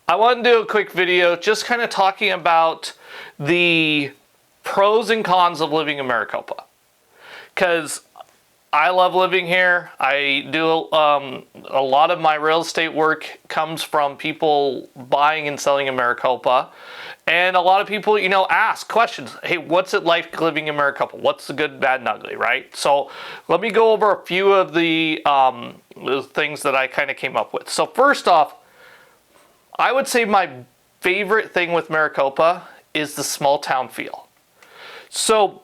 I want to do a quick video just kind of talking about the pros and cons of living in Maricopa. Because I love living here. I do a lot of my real estate work comes from people buying and selling in Maricopa. And a lot of people, ask questions. Hey, what's it like living in Maricopa? What's the good, bad, and ugly, right? So let me go over a few of the things that I kind of came up with. So first off, I would say my favorite thing with Maricopa is the small town feel. So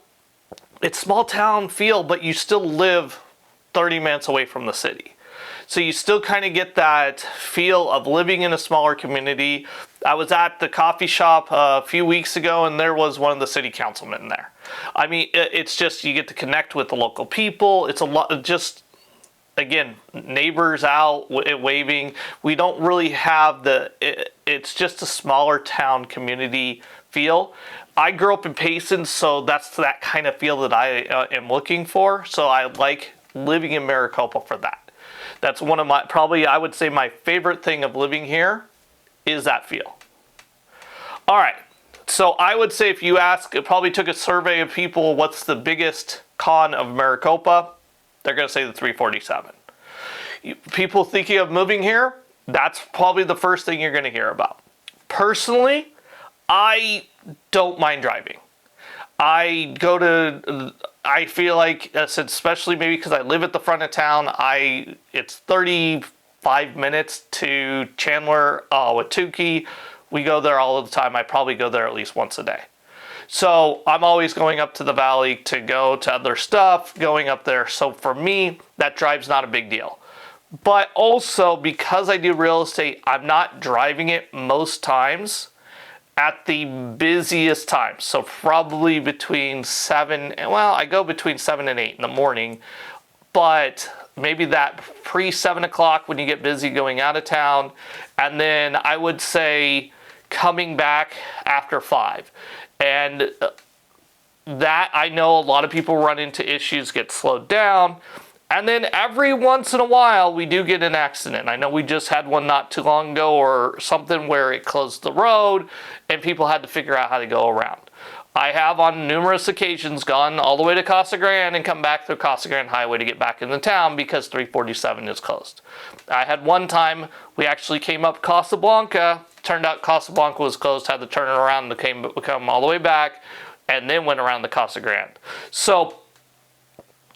it's small town feel, but you still live 30 minutes away from the city. So you still kind of get that feel of living in a smaller community. I was at the coffee shop a few weeks ago and there was one of the city councilmen there. I mean, it's just, you get to connect with the local people. It's a lot of just, again, neighbors out waving. We don't really have it's just a smaller town community feel. I grew up in Payson, so that's that kind of feel that I am looking for. So I like living in Maricopa for that. That's one of my, probably I would say my favorite thing of living here is that feel. All right, so I would say if you ask, it probably took a survey of people, what's the biggest con of Maricopa? They're gonna say the 347. People thinking of moving here, that's probably the first thing you're gonna hear about. Personally, I don't mind driving. I feel like, especially maybe because I live at the front of town, it's 35 minutes to Chandler, Watuki. We go there all the time. I probably go there at least once a day. So I'm always going up to the valley to go to other stuff, going up there. So for me, that drive's not a big deal. But also because I do real estate, I'm not driving it most times at the busiest time. So probably between 7, well, I go between 7 and 8 in the morning, but maybe that pre-7 o'clock when you get busy going out of town. And then I would say coming back after 5. And that, I know a lot of people run into issues, get slowed down. And then every once in a while, we do get an accident. I know we just had one not too long ago or something where it closed the road and people had to figure out how to go around. I have on numerous occasions gone all the way to Casa Grande and come back through Casa Grande Highway to get back into town because 347 is closed. I had one time, we actually came up Casablanca. Turned out Casablanca was closed, had to turn it around and come all the way back and then went around the Casa Grande. So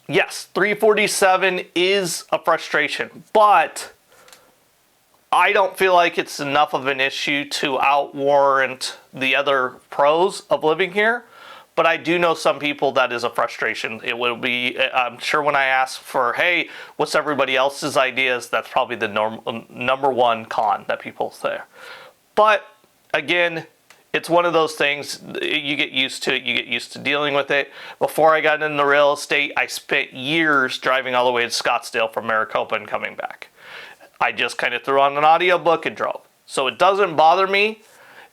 yes, 347 is a frustration, but I don't feel like it's enough of an issue to outwarrant the other pros of living here. But I do know some people that is a frustration. It will be, I'm sure when I ask for, hey, what's everybody else's ideas, that's probably the number one con that people say. But again, it's one of those things, you get used to it, you get used to dealing with it. Before I got into real estate, I spent years driving all the way to Scottsdale from Maricopa and coming back. I just kind of threw on an audiobook and drove. So it doesn't bother me,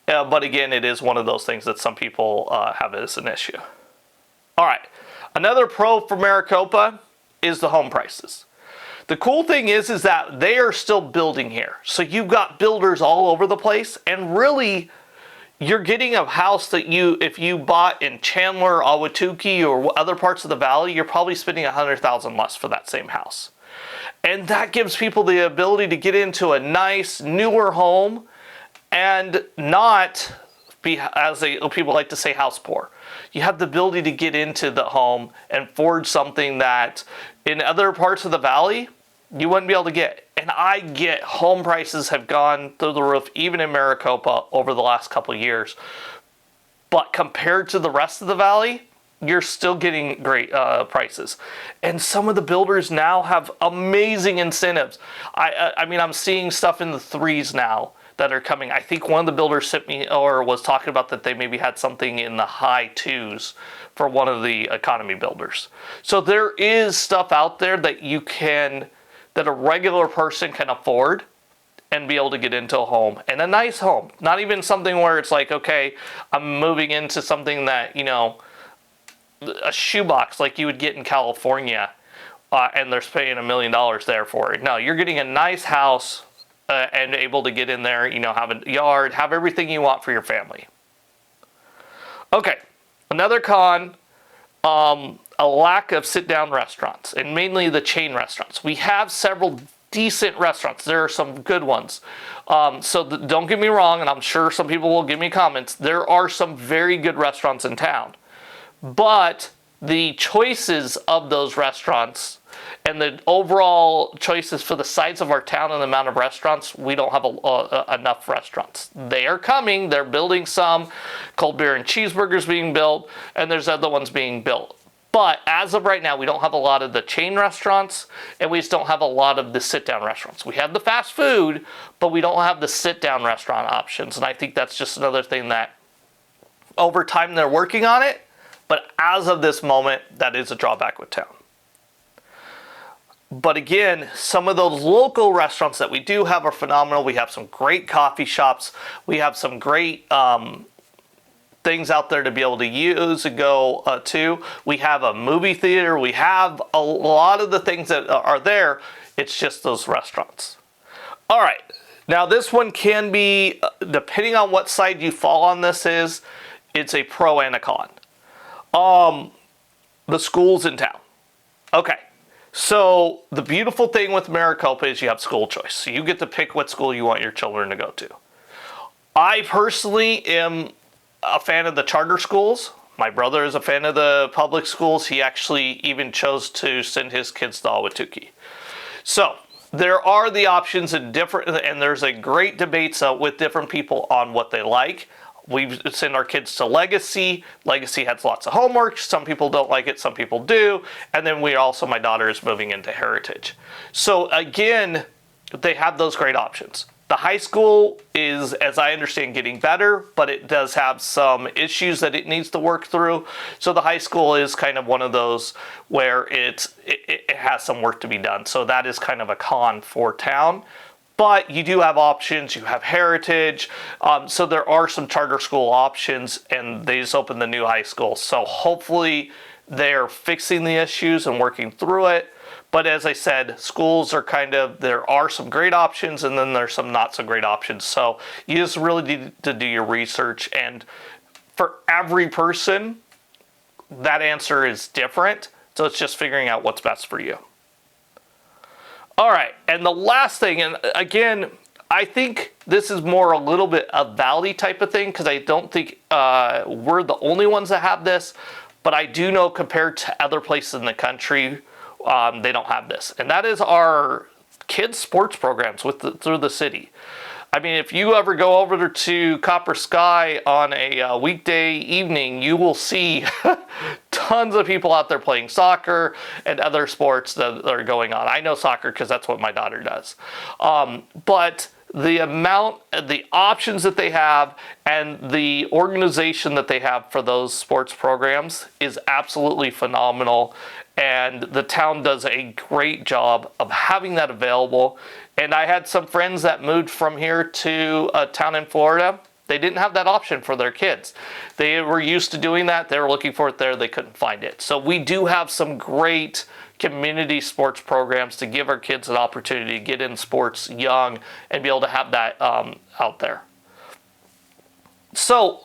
but again, it is one of those things that some people have as an issue. All right, another pro for Maricopa is the home prices. The cool thing is that they are still building here. So you've got builders all over the place, and really, you're getting a house that if you bought in Chandler, Ahwatukee, or other parts of the valley, you're probably spending $100,000 less for that same house. And that gives people the ability to get into a nice, newer home and not be, as people like to say, house poor. You have the ability to get into the home and afford something that in other parts of the valley, you wouldn't be able to get. And I get home prices have gone through the roof, even in Maricopa over the last couple of years. But compared to the rest of the valley, you're still getting great prices. And some of the builders now have amazing incentives. I mean, I'm seeing stuff in the 3s now that are coming. I think one of the builders sent me or was talking about that they maybe had something in the high 2s for one of the economy builders. So there is stuff out there that you can, that a regular person can afford and be able to get into a home, and a nice home. Not even something where it's like, okay, I'm moving into something that, a shoebox like you would get in California, and they're paying $1 million there for it. No, you're getting a nice house, and able to get in there, have a yard, have everything you want for your family. Okay, another con, a lack of sit-down restaurants, and mainly the chain restaurants. We have several decent restaurants. There are some good ones. Don't get me wrong, and I'm sure some people will give me comments. There are some very good restaurants in town. But the choices of those restaurants and the overall choices for the size of our town and the amount of restaurants, we don't have enough restaurants. They are coming. They're building some. Cold beer and cheeseburgers being built, and there's other ones being built. But as of right now, we don't have a lot of the chain restaurants, and we just don't have a lot of the sit-down restaurants. We have the fast food, but we don't have the sit-down restaurant options. And I think that's just another thing that over time they're working on it. But as of this moment, that is a drawback with town. But again, some of those local restaurants that we do have are phenomenal. We have some great coffee shops. We have some great things out there to be able to use and go to. We have a movie theater. We have a lot of the things that are there. It's just those restaurants. All right. Now this one can be, depending on what side you fall on this is, it's a pro and a con. The schools in town. Okay. So the beautiful thing with Maricopa is you have school choice. So you get to pick what school you want your children to go to. I personally am a fan of the charter schools. My brother is a fan of the public schools. He actually even chose to send his kids to Ahwatukee. So there are the options and there's a great debates with different people on what they like. We send our kids to Legacy. Legacy has lots of homework. Some people don't like it, some people do. And then my daughter is moving into Heritage. So again, they have those great options. The high school is, as I understand, getting better, but it does have some issues that it needs to work through. So the high school is kind of one of those where it has some work to be done. So that is kind of a con for town. But you do have options. You have Heritage. So there are some charter school options, and they just opened the new high school. So hopefully they're fixing the issues and working through it. But as I said, schools are there are some great options, and then there's some not so great options. So you just really need to do your research. And for every person, that answer is different. So it's just figuring out what's best for you. All right, and the last thing, and again, I think this is more a little bit a valley type of thing, because I don't think we're the only ones that have this, but I do know compared to other places in the country, they don't have this. And that is our kids' sports programs through the city. I mean, if you ever go over to Copper Sky on a weekday evening, you will see tons of people out there playing soccer and other sports that are going on. I know soccer because that's what my daughter does. But the options that they have and the organization that they have for those sports programs is absolutely phenomenal. And the town does a great job of having that available. And I had some friends that moved from here to a town in Florida. They didn't have that option for their kids. They were used to doing that. They were looking for it there. They couldn't find it. So we do have some great community sports programs to give our kids an opportunity to get in sports young and be able to have that out there. So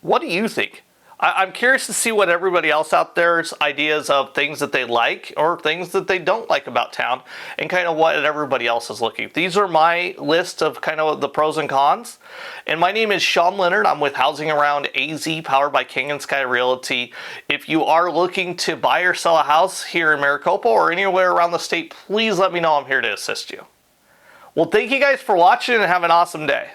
what do you think? I'm curious to see what everybody else out there's ideas of things that they like or things that they don't like about town, and kind of what everybody else is looking. These are my list of kind of the pros and cons. And my name is Sean Leonard. I'm with Housing Around AZ, powered by Canyons Sky Realty. If you are looking to buy or sell a house here in Maricopa or anywhere around the state, please let me know. I'm here to assist you. Well, thank you guys for watching, and have an awesome day.